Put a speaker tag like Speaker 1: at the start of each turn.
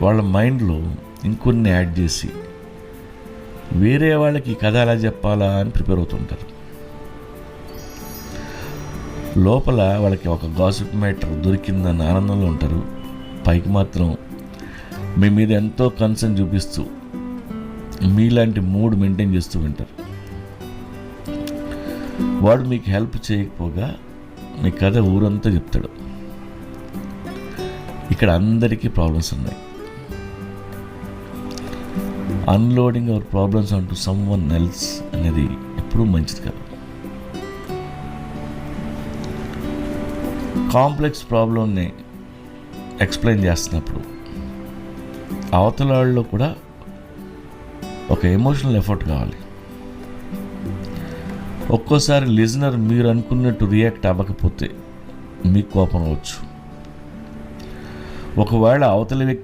Speaker 1: వాళ్ళ మైండ్లో ఇంకొన్ని యాడ్ చేసి వేరే వాళ్ళకి ఈ కథ ఎలా చెప్పాలా అని ప్రిపేర్ అవుతుంటారు. లోపల వాళ్ళకి ఒక గాసిప్ మ్యాటర్ దొరికిందన్న ఆనందంలో ఉంటారు. పైకి మాత్రం మీ మీద ఎంతో కన్సర్న్ చూపిస్తూ మీలాంటి మూడ్ మెయింటైన్ చేస్తూ ఉంటారు. వాడు మీకు హెల్ప్ చేయకపోగా మీ కథ ఊరంతా చెప్తాడు. ఇక్కడ అందరికీ ప్రాబ్లమ్స్ ఉన్నాయి. అన్లోడింగ్ అవర్ ప్రాబ్లమ్స్ అంటూ సమ్ వన్ ఎల్స్ అనేది ఎప్పుడూ మంచిది కాదు. కాంప్లెక్స్ ప్రాబ్లంని ఎక్స్ప్లెయిన్ చేస్తున్నప్పుడు అవతల వాళ్ళలో కూడా ఒక ఎమోషనల్ ఎఫర్ట్ కావాలి. ఒక్కోసారి లిజనర్ మీరు అనుకున్నట్టు రియాక్ట్ అవ్వకపోతే మీకు కోపం అవ్వచ్చు. ఒకవేళ అవతల వ్యక్తి